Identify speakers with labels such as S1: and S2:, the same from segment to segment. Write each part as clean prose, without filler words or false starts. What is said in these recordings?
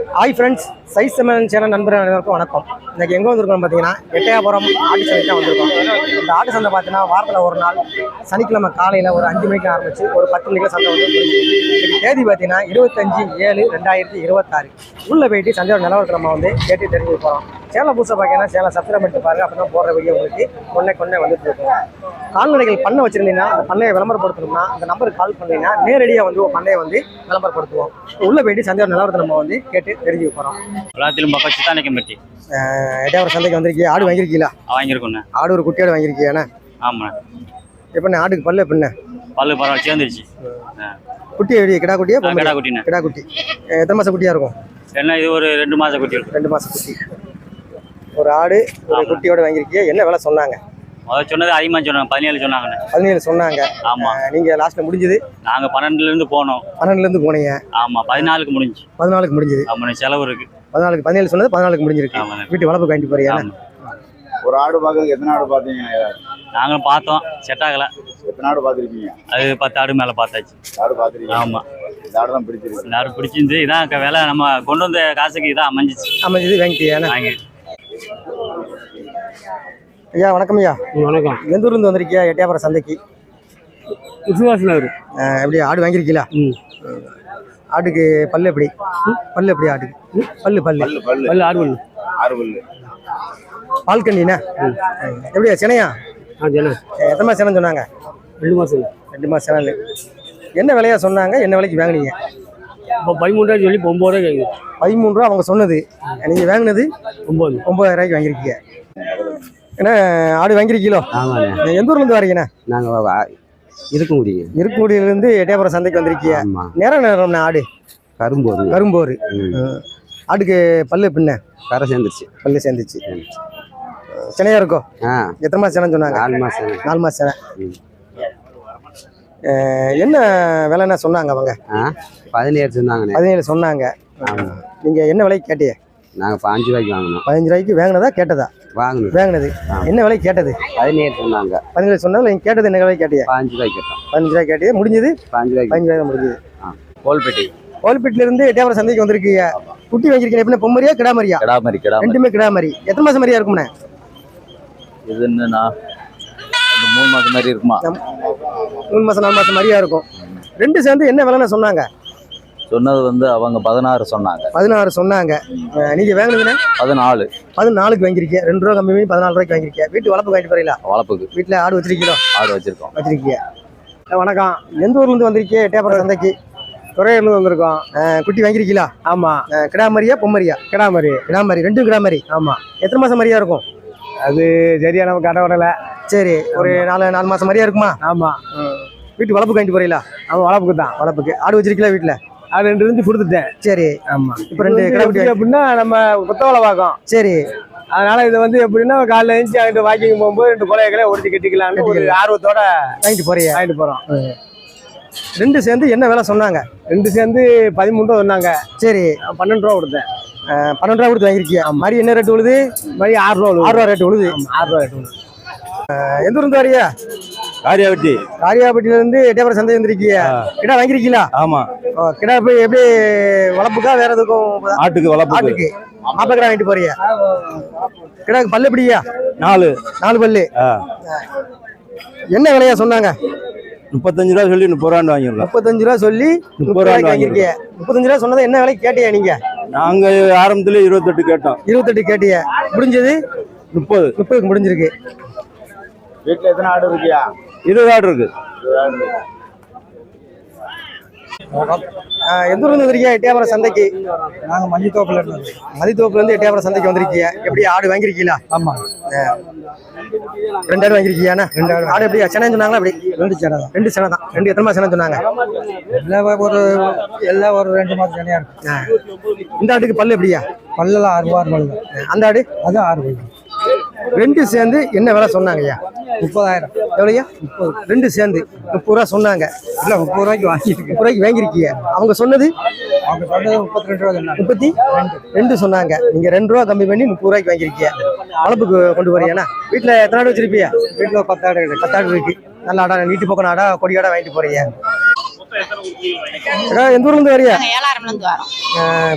S1: Hi friends, size செம்மன் channel நண்பர்கள் அனைவருக்கும் வணக்கம். இன்றைக்கி எங்கே வந்திருக்கோம் பார்த்தீங்கன்னா, எட்டயபுரம் ஆட்டு சந்தை தான் வந்திருக்கோம். இந்த ஆட்டு சந்தை பார்த்தீங்கன்னா வாரத்தில் ஒரு நாள் சனிக்கிழமை காலையில் ஒரு 5 மணிக்கு ஆரம்பிச்சு ஒரு 10 மணிக்கு சந்தை வந்து இன்றைக்கி தேதி பார்த்தீங்கன்னா 25/7/2026. உள்ளே போயிட்டு சந்தையோட நிலவரத்தை நம்ம வந்து கேட்டு தெரிஞ்சு போகிறோம். சேனல் புதுசாக பார்த்தீங்கன்னா சேனல் சப்ஸ்கிரைப் பண்ணிட்டு பாருங்கள். அப்போ தான் போடுற வீடியோ உங்களுக்கு கொண்டே வந்துட்டு இருக்கும். கால்நடைகள் பண்ணை வச்சுருந்தீங்கன்னா அந்த பண்ணையை விளம்பரப்படுத்தணும்னா அந்த நம்பருக்கு கால் பண்ணிங்கன்னா நேரடியாக வந்து ஒரு பண்ணையை வந்து விளம்பரப்படுத்துவோம். உள்ளே போயிட்டு சந்தையோட நிலவரத்தை நம்ம வந்து கேட்டு தெரிஞ்சுக்க போகிறோம். எட்டயபுரம் சந்தைக்கு வந்திருக்கீங்க. ஆடு வாங்கியிருக்கீங்களா?
S2: வாங்கியிருக்கோண்ணே.
S1: ஆடு ஒரு குட்டியாடு வாங்கியிருக்கீங்கண்ணே?
S2: ஆமாண்ணே.
S1: எப்படிண்ணே ஆட்டுக்கு பல்லு எப்படிண்ணே?
S2: பல்லு பரவாயில்ல, சேர்ந்துருச்சு.
S1: குட்டி எப்படி? கிடா குட்டியா?
S2: கிடா குட்டிண்ணே.
S1: கிடா குட்டி எத்தனை மாதம் குட்டியாக இருக்கும்?
S2: என்ன இது ஒரு 2 மாதம் குட்டி இருக்கும்.
S1: 2 மாதம் குட்டி. ஒரு ஆடு ஒரு குட்டியோடு வாங்கியிருக்கீங்க. என்ன விலை சொன்னாங்க?
S2: சொன்னது அதிகமாக சொன்னாங்க, 17 சொன்னாங்கண்ணே.
S1: 17 சொன்னாங்க. ஆமாம். நீங்கள் லாஸ்ட்டில் முடிஞ்சது?
S2: நாங்கள் 12லேருந்து போனோம்.
S1: 12லேருந்து போனீங்க?
S2: ஆமாம், 14க்கு முடிஞ்சு.
S1: 14க்கு முடிஞ்சது.
S2: ஆமாண்ணே, செலவு இருக்குது.
S1: 14க்கு 17 சொன்னது 14க்கு முடிஞ்சிருக்கு. வீட்டு வளர்ப்பு வாங்கிட்டு போறீங்க.
S3: ஒரு ஆடு பார்க்கறதுக்கு எத்தனை ஆடு பார்த்தீங்க?
S2: நாங்களும் பார்த்தோம், செட் ஆகலை.
S3: எத்தனை ஆடு பார்த்துருக்கீங்க?
S2: அது 10 ஆடு மேலே பார்த்தாச்சு.
S3: ஆடு பார்த்துருக்கீங்க?
S2: ஆமாம்.
S3: இந்த ஆடு தான் பிடிச்சிருக்கு.
S2: இந்த ஆடு பிடிச்சிருந்து இதான் விலை, நம்ம கொண்டு வந்த காசுக்கு இதான் அமைஞ்சிது.
S1: வாங்கிட்டீங்க?
S2: வாங்கி.
S1: ஐயா வணக்கம். ஐயா
S4: வணக்கம்.
S1: எந்த ஊர்லேருந்து வந்திருக்கியா? எட்டயபுரம் சந்தைக்கு.
S4: விசுவாசனர்.
S1: எப்படி ஆடு வாங்கியிருக்கீங்களா? ஆட்டுக்கு பல்லு எப்படி? பல்லு எப்படி ஆட்டுக்கு? பல்லு பல்லு
S3: பல்லு
S4: பல்லு 6 பல்லு.
S3: 6 பல்லு.
S1: பால் கண்ணிண்ணா எப்படியா? சென்னையா?
S4: ஜன
S1: எத்தனை மாதம் சென்னை சொன்னாங்க?
S4: 2 மாதம்.
S1: 2 மாதம் சென்னை. என்ன விலையா சொன்னாங்க? என்ன விலைக்கு வாங்கினீங்க?
S4: இப்போ 13 ரூபாய் சொல்லி 9 ரூபாய் கேட்குது.
S1: 13 ரூபா அவங்க சொன்னது. நீங்கள் வாங்கினது
S4: 9,000
S1: ரூபாய்க்கு வாங்கியிருக்கீங்க. ஏன்னா ஆடு வாங்கியிருக்கீங்களோ?
S4: ஆமாண்ணே.
S1: எந்த ஊர்லேருந்து வரீங்கண்ணா?
S4: நாங்கள்
S1: இருக்குடியிலேருந்து எட்டயபுரம் சந்தைக்கு வந்திருக்கீங்க. நேரம்ண்ணா ஆடு கரும்போர். ஆட்டுக்கு பல்லு பின்ன
S4: கரை சேர்ந்துருச்சு.
S1: பல்லு சேர்ந்துச்சு. சென்னையா இருக்கும். எத்தனை மாதம் சென்னை சொன்னாங்க?
S4: 4 மாதம்.
S1: 4 மாதம் சென்னை. என்ன விலைன்னா சொன்னாங்க அவங்க?
S4: 17 சொன்னாங்கண்ணே.
S1: 17 சொன்னாங்க. நீங்கள் என்ன விலைக்கு கேட்டீங்க?
S4: நாங்கள் 5 ரூபாய்க்கு வாங்கினோம்.
S1: 15 ரூபாய்க்கு வாங்கினதா கேட்டதா? வாங்கினது. என்ன விலைக்கு கேட்டது?
S4: 17 சொன்னாங்க.
S1: 17 சொன்னதில் நீங்கள் கேட்டது என்ன விலைக்கு கேட்டீங்க?
S4: 5 ரூபாய்க்கு கேட்டோம்.
S1: 15 ரூபாய்க்கு கேட்டீங்க. முடிஞ்சது
S4: 5 ரூபாய்க்கு
S1: முடிஞ்சது.
S4: கோல்பேட்டை.
S1: கோல்பேட்டிலேருந்து எட்டயபுரம் சந்தைக்கு வந்திருக்கீங்க. குட்டி வாங்கியிருக்கீங்க. எப்படின்னா பொம்மரியா கிடாமரியா? ரெண்டுமே கிடாமரி. எத்தனை மாதம் மாதிரியா இருக்கும்ண்ணே?
S3: இது என்னன்னா 3 மாதம் மாதிரி இருக்குமா?
S1: 3 மாதம் 4 மாதம் மாதிரியா இருக்கும். ரெண்டு சேர்ந்து என்ன விலைன்னு சொன்னாங்க?
S3: சொன்னது வந்து அவங்க 16 சொன்னாங்க.
S1: 16 சொன்னாங்க. நீங்கள் வாங்கினதுண்ணே?
S3: 14.
S1: 14க்கு வாங்கியிருக்கீங்க. 2 ரூபா கம்மி பண்ணி 14 ரூபாய்க்கு வாங்கியிருக்கீங்க. வீட்டு வளர்ப்பு வாங்கிட்டு போறீங்களா?
S3: வளர்ப்புக்கு.
S1: வீட்டில் ஆடு வச்சிருக்கீங்களோ?
S3: ஆடு வச்சிருக்கீங்க.
S1: வணக்கம். எந்த ஊர்லேருந்து வந்திருக்கீங்க? எட்டயபுரம் சந்தைக்கு.
S4: துறையூர்லேருந்து வந்திருக்கோம்.
S1: குட்டி வாங்கியிருக்கீங்களா?
S4: ஆமாம்.
S1: கிடாமரியா பொம்மரியா?
S4: கிடாமரி.
S1: ரெண்டும் கிடாமரி.
S4: ஆமாம்.
S1: எத்தனை மாதம் மாதிரியா இருக்கும்?
S4: அது சரியா நம்ம கடை விடலை.
S1: சரி, ஒரு 4 மாதம் மாதிரியா இருக்குமா?
S4: ஆமாம்.
S1: வீட்டு வளர்ப்பு வாங்கிட்டு போறீங்களா?
S4: ஆமாம், வளர்ப்புக்கு தான்.
S1: வளர்ப்புக்கு. ஆடு வச்சிருக்கீங்களா வீட்டில்?
S4: அது 2 இருந்து கொடுத்துட்டேன்.
S1: சரி.
S4: ஆமாம்.
S1: இப்போ 2 கிடா குட்டி
S4: அப்படின்னா நம்ம கொத்தவளை பார்க்கும்.
S1: சரி.
S4: அதனால இது வந்து எப்படின்னா காலைல எழுந்து அங்கிட்டு வாக்கிங் போகும்போது 2 கொலைகளை ஒடிச்சு கட்டிக்கலாம்னு ஒரு ஆர்வத்தோட வாங்கிட்டு போறோம்.
S1: 2 சேர்ந்து என்ன விலை சொன்னாங்க?
S4: 2 சேர்ந்து 13 ரூபா சொன்னாங்க.
S1: சரி.
S4: 12 ரூபா கொடுத்தேன்.
S1: 12 ரூபா கொடுத்து வாங்கிருக்கீங்க. மாதிரி என்ன ரேட்டு விழுது?
S4: மாதிரி 6 ரூபா
S1: ரேட்டு விழுது.
S4: 6 ரூபா ரேட்டு விழுது.
S1: எந்த ஊருந்து வரியா? காரியாபட்டியிலிருந்து எட்டயபுரம் சந்தை வந்திருக்கீங்க. கிடா வாங்கிருக்கீங்களா?
S3: ஆமா.
S1: கிடா போய் எப்படி வளர்ப்புக்கா வேற எதுக்கும்?
S3: ஆட்டுக்கு வளர்ப்பு.
S1: ஆட்டுக்கு மாப்ப கிடா வாங்கிட்டு போறீங்க. கிடாக்கு பல்லு எப்படியா? 4 பல்லு. என்ன விலையா சொன்னாங்க?
S3: 35 ரூபா சொல்லி 30 ரூபா வாங்கிடலாம்.
S1: 35 ரூபா சொல்லி 30 ரூபாய்க்கு வாங்கிருக்கீங்க. 35 ரூபா சொன்னதை என்ன விலைக்கு கேட்டியா நீங்க?
S3: நாங்க ஆரம்பத்துல 28 கேட்டோம்.
S1: 28 கேட்டிய. முடிஞ்சது 30க்கு முடிஞ்சிருக்கு.
S3: வீட்டுல எத்தனை ஆடு இருக்கியா?
S4: 20 ஆடு இருக்கு.
S1: எந்த ஊர்ல வந்திருக்கீங்க? எட்டயபுரம் சந்தைக்கு.
S4: நாங்க மஞ்சித்தோப்புல
S1: இருந்து எட்டயபுரம் சந்தைக்கு வந்திருக்கீங்க. எப்படி ஆடு வாங்கிருக்கீங்களா?
S4: ஆமா.
S1: 2 ஆடு வாங்கிருக்கீங்க. 2 ஆடு எப்படி சென்னை சொன்னாங்களா? அப்படி 2 சென்னை தான். 2 எத்தனை மாசம் சென்னை சொன்னாங்க?
S4: எல்லாம் ஒரு 2 மாதம் சென்னையா இருக்கு.
S1: இந்த ஆட்டுக்கு பல்லு எப்படியா?
S4: பல்லெல்லாம் 6 பல்லு.
S1: அந்த ஆடு
S4: அது 6 பல்லு.
S1: 2 சேர்ந்து என்ன விலை சொன்னாங்கய்யா?
S4: 30,000.
S1: எவ்வளோயா? 2 சேர்ந்து 30 ரூபா சொன்னாங்க.
S4: இல்லை, 30 ரூபாய்க்கு வாங்கிருக்கு.
S1: 30 ரூபாய்க்கு வாங்கிருக்கீங்க. அவங்க சொன்னது
S4: 32 ரூபா சொன்னாங்க.
S1: 32 சொன்னாங்க. நீங்கள் 2 ரூபா கம்மி பண்ணி 30 ரூபாய்க்கு வாங்கிருக்கீங்க. வளர்ப்புக்கு கொண்டு வரீங்கன்னா வீட்டில் எத்தனை ஆடு வச்சிருப்பீங்க?
S4: வீட்டில் 10 ஆடு இருக்கு.
S1: 10 ஆடு இருக்கு. நல்ல ஆடா, நீட்டு பக்கம் ஆடா, கொடி ஆடா வாங்கிட்டு போறீங்க. அக்கா, எந்த ஊர்ல இருந்து வரியா?
S5: நாங்க ஏலாரம்ல இருந்து வரோம்.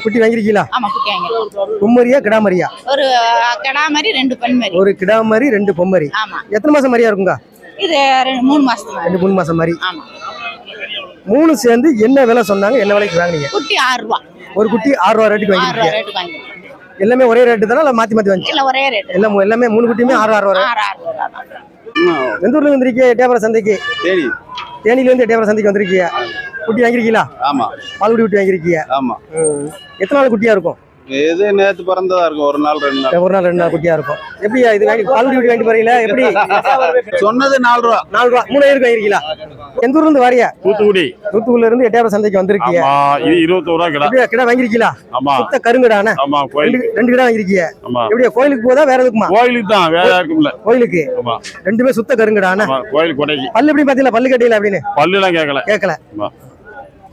S1: குட்டி வாங்கிருக்கீங்களா?
S5: ஆமா, குட்டி வாங்கிருக்கோம்.
S1: பொம்மரியா கிடா மரியா?
S5: ஒரு கிடா மாதிரி 2 பெண் மாதிரி.
S1: ஒரு கிடா மாதிரி 2 பொம்மரி.
S5: ஆமா.
S1: எத்தனை மாசம் மரியா இருக்குங்க?
S5: இது 3 மாசத்துக்கு.
S1: 2-3 மாசம் மாதிரி.
S5: ஆமா.
S1: 3 சேர்ந்து என்ன விலை சொன்னாங்க? என்ன விலைக்கு வாங்குனீங்க?
S5: குட்டி 6 ரூபாய்.
S1: ஒரு குட்டி 6 ரூபா ரேட்டுக்கு
S5: 6
S1: வாங்கிருக்கீங்க.
S5: ரூபாய் ரேட்டுக்கு வாங்கிருக்கோம்.
S1: எல்லாமே ஒரே ரேட்டு தானே இல்ல மாத்தி மாத்தி வந்துச்சு?
S5: இல்ல, ஒரே ரேட்.
S1: எல்லாமே 3 குட்டியுமே 6 ரூபா.
S5: 6 ரூபாய் தான்.
S1: எந்த ஊர்ல வந்திருக்கீங்க? எட்டயபுரம் சந்தைக்கு.
S3: சரி.
S1: தேனியில இருந்து எட்டயபுரம் சந்தைக்கு வந்திருக்கீங்க. குட்டி வாங்கிருக்கீங்களா?
S3: ஆமா.
S1: பால்குடி குட்டி வாங்கிருக்கீங்க.
S3: ஆமா.
S1: எத்தனை நாள் குட்டியா இருக்கும்?
S3: இது நேத்து பிறந்ததா இருக்கும். ஒரு நாள் 2 நாள்.
S1: ஒரு நாள் 2 நாள் குட்டியா இருக்கும். எப்படியா இது வாங்கி பால்குடி குட்டி வாங்கி போறீங்களா? எப்படி?
S3: சொன்னது 4 ரூபா.
S1: 4 ரூபா. 3 பேருக்கு வாங்கிருக்கீங்களா? எந்த ஊர்ல இருந்து வாரியா?
S6: தூத்துக்குடி.
S1: தூத்துக்குடில இருந்து எட்டயபுரம் சந்தைக்கு வந்திருக்கீங்க.
S6: இது 21 ரூபா கிடா.
S1: எப்படியா கிடா வாங்கிருக்கீங்களா?
S6: ஆமா.
S1: சுத்த கருங்கடானே.
S6: ஆமா, கோயிலுக்கு.
S1: 2 கிடா வாங்கிருக்கீங்க.
S6: ஆமா.
S1: எப்படியா கோயிலுக்கு போதா வேற எதுக்குமா?
S6: கோயிலுக்கு தான், வேற யாருக்கும்ல.
S1: கோயிலுக்கு.
S6: ஆமா.
S1: 2மே சுத்த கருங்கடானே.
S6: ஆமா, கோயில் கொடைக்கு.
S1: பல்லு எப்படி பாத்தீங்களா? பல்லு கட்டியில அப்படின்னு
S6: பல்லு எல்லாம் கேட்கல.
S1: ஆமா.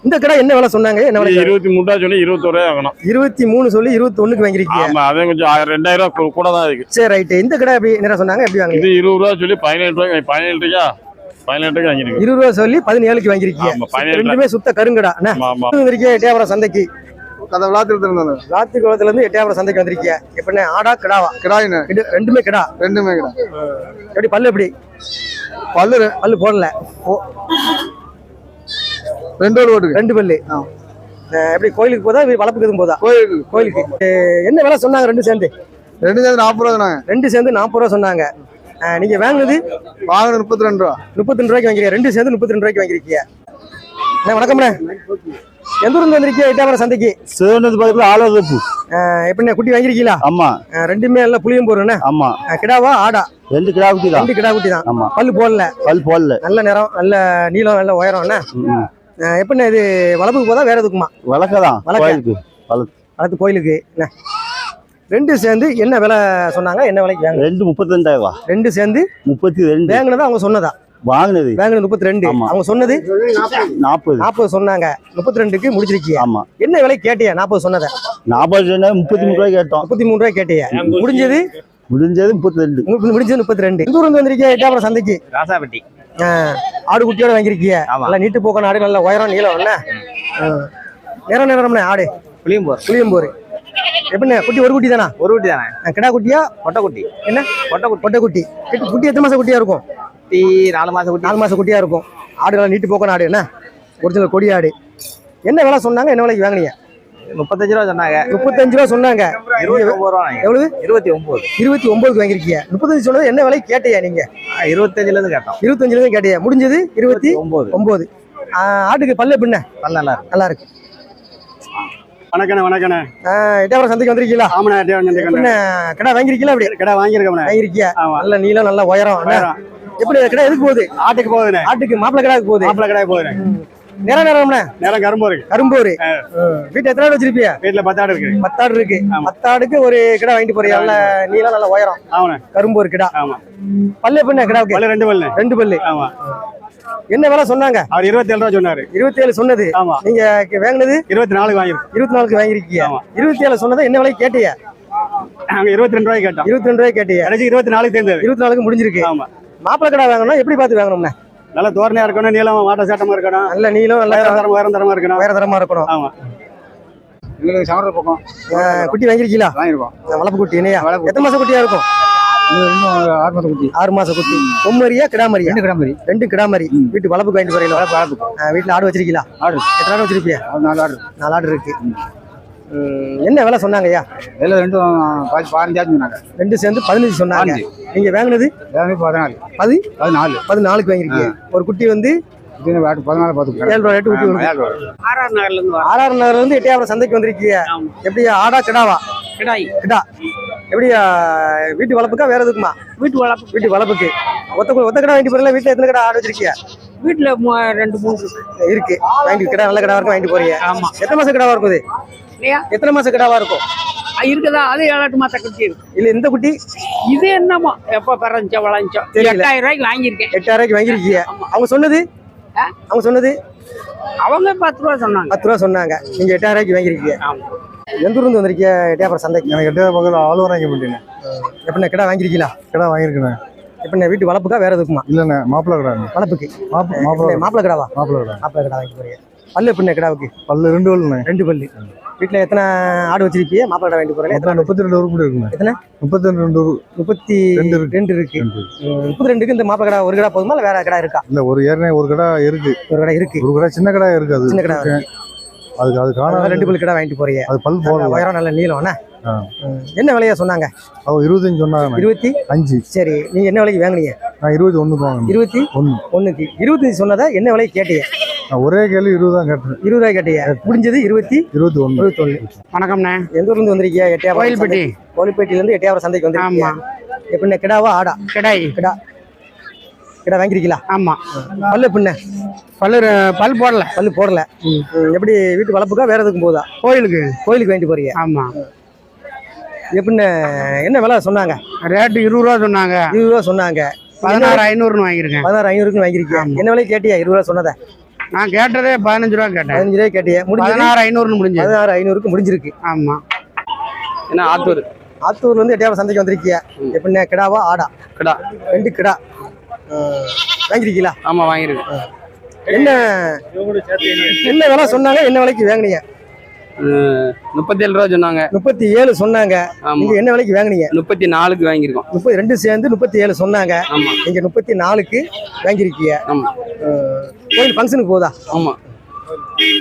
S1: இந்த கடை என்ன விலை சொன்னாங்க? என்ன விலை?
S6: 23 சொல்லி 21 ரூபாய் வாங்கணும்.
S1: 23 சொல்லி 21க்கு வாங்கிருக்கீங்க.
S6: ஆமா, அதே கொஞ்சம் 2000 ரூபாய் கூட தான் இருக்கு.
S1: சரி, ரைட். இந்த கடை எப்படி என்ன சொன்னாங்க? எப்படி வாங்குறீங்க?
S6: இது 20 ரூபாய் சொல்லி 17 ரூபாய் 17 ரூபாய்க்கு வாங்கிருக்கு.
S1: 20 ரூபாய் சொல்லி 17க்கு வாங்கிருக்கீங்க.
S6: ஆமா, 17.
S1: 2மே சுத்த கருங்கடா.
S6: ஆமா.
S1: வந்திருக்கீங்க எட்டயபுரம் சந்தைக்கு.
S3: கதை விளாத்திட்டு இருந்தாங்க.
S1: ராத்திகுளத்துல இருந்து எட்டயபுரம் சந்தைக்கு வந்திருக்கீங்க. எப்படின்னா ஆடா கிடாவா?
S3: கிடாயின்னு.
S1: 2மே கிடா.
S3: 2மே கிடா.
S1: எப்படி பல்லு எப்படி?
S3: பல்லு
S1: போடல.
S3: 2 ஓட்டுக்கு.
S1: 2 பல்லு. எப்படி கோயிலுக்கு போதா வளர்ப்புக்கு எதுவும் போதா? கோயிலுக்கு. என்ன விலை சொன்னாங்க? 2 சேர்ந்து
S3: 40 ரூபா தானே.
S1: 2 சேர்ந்து 40 ரூபா சொன்னாங்க. நீங்க வாங்குனது?
S3: 32 ரூபா.
S1: 32 ரூபாய்க்கு வாங்கிருக்கீங்க. 2 சேர்ந்து 32 ரூபாய்க்கு வாங்கிருக்கீங்க. வணக்கம்ண்ணே. எந்த ஊர்ல வந்திருக்கீங்க? எட்டயபுரம் சந்தைக்கு.
S3: சிவனது பக்கத்துல ஆலோதப்பு.
S1: எப்படிண்ணே குட்டி வாங்கிருக்கீங்களா?
S3: ஆமா.
S1: 2மே எல்லாம் புளியும் போறேண்ணே.
S3: ஆமா.
S1: கிடாவா ஆடா?
S3: 2 கிடா குட்டி தான்.
S1: 2 கிடா குட்டி தான்.
S3: ஆமா.
S1: பல்லு போடல.
S3: நல்ல
S1: நிறம், நல்ல நீளம், நல்ல உயரம். எப்படிண்ணே இது வளர்ப்புக்கு போதா வேற எதுக்குமா?
S3: வழக்கதான். கோயிலுக்கு.
S1: வளர்த்து கோயிலுக்கு. 2 சேர்ந்து என்ன விலை சொன்னாங்க? என்ன விலைக்கு வாங்க?
S3: 2 32,000.
S1: 2 சேர்ந்து
S3: 32.
S1: வாங்கினதா அவங்க சொன்னதா?
S3: வாங்கினது
S1: 32. அவங்க சொன்னது 40 சொன்னாங்க. 32க்கு முடிச்சிருக்கீங்க.
S3: ஆமா.
S1: என்ன விலை கேட்டியா? 40 சொன்னத.
S3: 40 33 ரூபாய் கேட்டோம்.
S1: 33 ரூபாய் கேட்டியா? முடிஞ்சது
S3: 32.
S1: முடிஞ்சது 32. எந்த ஊர்ல வந்திருக்கீங்க? எட்டயபுரம் சந்தைக்கு.
S2: ராசாபட்டி.
S1: ஆடு குட்டியோட வாங்கிருக்கீங்க. நல்லா நீட்டு போக்கான ஆடு, நல்ல உயரம் நீளம். நேரம்ண்ணே ஆடு புளியம்போர். எப்படிண்ணே குட்டி? ஒரு குட்டி தானா?
S2: ஒரு குட்டி தானே.
S1: கிடா குட்டியா?
S2: பொட்டை குட்டி.
S1: என்ன பொட்டை குட்டி? குட்டி எத்தனை மாசம் குட்டியா இருக்கும்?
S2: 4 மாசம் குட்டி.
S1: 4 மாசம் குட்டியா இருக்கும். ஆடு நல்லா நீட்டு போக்கான ஆடு. என்ன ஒரிஜினல் கொடி ஆடு. என்ன விலை சொன்னாங்க? என்ன விலைக்கு வாங்கினீங்க?
S2: 35 ரூபா சொன்னாங்க.
S1: 35 ரூபா சொன்னாங்க.
S2: 29 ரூபா.
S1: எவ்வளவு?
S2: 29.
S1: 29க்கு வாங்கிருக்கீங்க. 35 சொன்னது என்ன விலை கேட்டியா நீங்க?
S2: 25ல இருந்து கேட்டோம்.
S1: 25ல இருந்து கேட்டியா? முடிஞ்சது 29. ஆட்டுக்கு பல்லு எப்படிண்ணே? நல்லா இருக்கு.
S4: வணக்கண்ணே.
S1: எட்டயபுரம் சந்தைக்கு வந்திருக்கீங்களா?
S4: ஆமாண்ணே, எட்டயபுரம் சந்தைக்கு
S1: எப்படிண்ணே கடை வாங்கிருக்கீங்களா? அப்படி
S4: கடை வாங்கியிருக்கோம்ண்ணே.
S1: வாங்கிருக்கியா?
S4: ஆமா.
S1: நல்ல நீளம், நல்ல உயரம். எப்படி கடை எதுக்கு போகுது?
S4: ஆட்டுக்கு போகுதுண்ணே.
S1: ஆட்டுக்கு மாப்பிளை கடாவுக்கு போகுது.
S4: மாப்பிளை கடை போகுதுண்ணே.
S1: நேரம்ண்ணே.
S4: நேரம் கரும்போரு.
S1: வீட்டு எத்தனை ஆடு வச்சிருப்பியா?
S4: வீட்டுல 10 ஆடு இருக்கு.
S1: 10 ஆடு இருக்கு. 10 ஆடுக்கு ஒரு கடை வாங்கிட்டு போறியா? நல்ல நீளம், நல்ல உயரம்.
S4: ஆமாண்ணே.
S1: கரும்போர் கிடா.
S4: ஆமா.
S1: பல்லு எப்படிண்ணே கிடாவுக்கு?
S4: பல்லு 2 பல்லு.
S1: 2 பல்லு.
S4: ஆமா.
S1: என்ன விலை சொன்னாங்க?
S4: அவர் 27 ரூபா சொன்னாரு.
S1: 27 சொன்னது.
S4: ஆமா.
S1: நீங்க வாங்கினது
S4: 24 வாங்கிருக்கோம்.
S1: 24க்கு வாங்கிருக்கீங்க.
S4: ஆமா.
S1: 27 சொன்னதை என்ன விலை கேட்டியா?
S4: நாங்க 22 ரூபாய்க்கு கேட்டோம்.
S1: 22 ரூபாய்க்கு கேட்டியா?
S4: கடைசி 24க்கு சேர்ந்தது.
S1: 24க்கு முடிஞ்சிருக்கு.
S4: ஆமா.
S1: மாப்பிளை கடை வாங்கணும் எப்படி பார்த்து வாங்கணும்ண்ணே?
S4: நல்ல தோரணையா இருக்கணும், நீளம் வாட்ட சாட்டமா இருக்கணும்,
S1: நல்ல நீளம், நல்ல
S4: உயரம் தரமா இருக்கணும்.
S1: வேற தரமா இருக்கணும்.
S4: ஆமா.
S3: எங்களுக்கு சமர பக்கம்
S1: குட்டி வாங்கிருக்கீங்களா?
S3: வாங்கிருக்கோம்.
S1: வளர்ப்பு குட்டி என்னையா? எத்தனை மாசம் குட்டியா இருக்கும்?
S3: 6 மாசம் குட்டி.
S1: 6 மாசம் குட்டி. பொம்மரியா கிடாமரியா?
S3: 2 கிடாமரி.
S1: 2 கிடாமரி. வீட்டு வளர்ப்புக்கு வாங்கிட்டு போறீங்களா? வீட்டுல ஆடு வச்சிருக்கீங்களா? எத்தனை ஆடு வச்சிருப்பியா?
S3: 4 ஆடு.
S1: 4 ஆடு இருக்கு. என்ன விலை சொன்னாங்க?
S3: எல்லாம் 2 15 சொன்னாங்க.
S1: 2 சேர்ந்து 15 சொன்னாங்க. நீங்க வாங்கினது
S3: 14.
S1: 14க்கு வாங்கிருக்கீங்க. ஒரு குட்டி வந்து
S3: 14 பார்த்து
S1: 7 ரூபா ரேட்டு குட்டி வருது.
S2: ஆர்ஆர் நகர்ல இருந்து வரோம்.
S1: ஆர்ஆர் நகர்ல இருந்து எட்டயபுரம் சந்தைக்கு வந்திருக்கீங்க. எப்படியா ஆடா கிடாவா? கிடா. எப்படியா வீட்டு வளர்ப்புக்கா வேற எதுக்குமா? வீட்டு வளர்ப்புக்கு. ஒத்த கடை வாங்கிட்டு போறீங்களா? வீட்டுல எத்தனை கடை ஆடு வச்சிருக்கியா?
S2: வீட்டுல 2-3
S1: இருக்கு. வாங்கிட்டு கடை நல்ல கடை இருக்கும் வாங்கிட்டு போறீங்க.
S2: ஆமா.
S1: எத்தனை மாசம் கிடாவா இருக்குது? எத்தனை மாசம் கிடாவா இருக்கும்?
S2: இருக்குதா? அது 7-8 மாசம் குட்டி இருக்கு.
S1: இல்ல இந்த குட்டி
S2: இது என்னமோ எப்ப பிறந்துச்சோ வளர்ந்துச்சோ 8000 ரூபாய்க்கு வாங்கியிருக்கேன்.
S1: 8000 ரூபாய்க்கு வாங்கிருக்கீங்க. அவங்க சொன்னது
S2: அவங்க 10 ரூபா சொன்னாங்க.
S1: 10 ரூபா சொன்னாங்க. நீங்க 8000 ரூபாய்க்கு வாங்கிருக்கீங்க. எந்த ஊர்ல இருந்து வந்திருக்கீங்க? எட்டயபுரம் சந்தைக்கு.
S3: எனக்கு 8 பக்கத்தில் ஆளுவரம் வாங்கி போட்டீங்க.
S1: எப்படின்னா கடை வாங்கிருக்கீங்களா?
S3: கடை வாங்கியிருக்கேன்.
S1: இப்போ வீட்டு வளர்ப்புக்கா வேற எதுக்குமா?
S3: இல்லைண்ணே மாப்பிள்ளை கடை
S1: வளர்ப்புக்கு
S3: மாப்பிள்ளை
S1: மாப்பிள்ளை கிடாவா?
S3: மாப்பிள்ளை கடை
S1: மாப்பிள்ளை கிடா வாங்கி போறீங்க. பல்லு எப்படிண்ணே கிடாவுக்கு?
S3: பல்லு 2 பல்லுண்ணே.
S1: 2 பல்லு. வீட்டில் எத்தனை ஆடு வச்சிருப்பீங்க? மாப்பிள்ளை கடை வாங்கிட்டு போறீங்க. எத்தனை
S3: 32 உருப்படி இருக்குண்ணே.
S1: எத்தனை?
S3: 32
S1: 32 இருக்கு. 32க்கு இந்த மாப்பிள்ளை கடை ஒரு கடை போதுமா இல்லை வேற கடை இருக்கா?
S3: இல்ல ஒரு ஏற்கனவே ஒரு கடை இருக்கு.
S1: ஒரு கடை இருக்கு.
S3: ஒரு கடை சின்ன கடை இருக்கு. அது
S1: சின்ன கடை.
S3: அது காண
S1: 2 பல்லு கடை வாங்கிட்டு போறீங்க.
S3: அது பல் போடல.
S1: உயரம் நல்ல நீளம். என்ன விலையா சொன்னாங்க?
S3: அவங்க 25 சொன்னாங்க.
S1: 25. சரி, நீங்க என்ன விலைக்கு வாங்குனீங்க?
S3: நான் 21 வாங்கினேன்.
S1: 21க்கு 25 சொன்னதா என்ன விலைக்கு கேட்டீங்க?
S3: நான் ஒரே கேள்வி 20 தான் கேட்டேன்.
S1: 20 ரூபாய் கேட்டீங்க. முடிஞ்சது
S3: 21.
S4: வணக்கம்ண்ணே.
S1: எந்த ஊர்ல இருந்து வந்திருக்கீங்க? எட்டயபுரம்
S4: கோயில்பட்டி.
S1: கோயில்பட்டியில இருந்து எட்டயபுரம் சந்தைக்கு வந்திருக்கீங்க.
S4: ஆமா.
S1: எப்படிண்ணே கிடாவா ஆடா?
S4: கிடாய்.
S1: கிடா வாங்கிருக்கீங்களா?
S4: ஆமா.
S1: பல்லு எப்படிண்ணே?
S4: பல் போடல.
S1: பல்லு போடல. எப்படி வீட்டு வளர்ப்புக்கா வேற எதுக்கும் போதா?
S4: கோயிலுக்கு
S1: வாங்கிட்டு போறீங்க.
S4: ஆமா.
S1: எப்படிண்ணே என்ன விலை சொன்னாங்க?
S4: ரேட்டு 20 ரூபா சொன்னாங்க.
S1: 20 ரூபா சொன்னாங்க.
S4: 16,500 வாங்கியிருக்கேன்.
S1: 16,500 வாங்கிருக்கீங்க. என்ன விலை கேட்டியா? 20 ரூபா சொன்னதை
S4: நான் கேட்டதே 15 ரூபா கேட்டேன்.
S1: 15 ரூபாய் கேட்டியா?
S4: 16,500 முடிஞ்சு.
S1: 16,500க்கு முடிஞ்சிருக்கு.
S4: ஆமா.
S7: என்ன ஆத்தூர்
S1: ஆத்தூர்ல இருந்து எட்டயபுரம் சந்தைக்கு வந்திருக்கீங்க. எப்படிண்ணே கிடாவா ஆடா?
S7: கடா
S1: 2 கிடா வாங்கிருக்கீங்களா?
S7: ஆமா வாங்கியிருக்கேன்.
S1: என்ன விலை சொன்னாங்க? என்ன விலைக்கு வாங்குனீங்க?
S7: 37 ரூபா சொன்னாங்க.
S1: 37 சொன்னாங்க.
S7: ஆமா.
S1: நீங்க என்ன விலைக்கு வாங்குனீங்க?
S7: 34க்கு வாங்கியிருக்கோம்.
S1: 32 சேர்ந்து 37 சொன்னாங்க.
S7: ஆமா.
S1: நீங்க 34க்கு வாங்கிருக்கீங்க.
S7: ஆமா.
S1: கோயில் ஃபங்க்ஷனுக்கு போதா?
S7: ஆமா.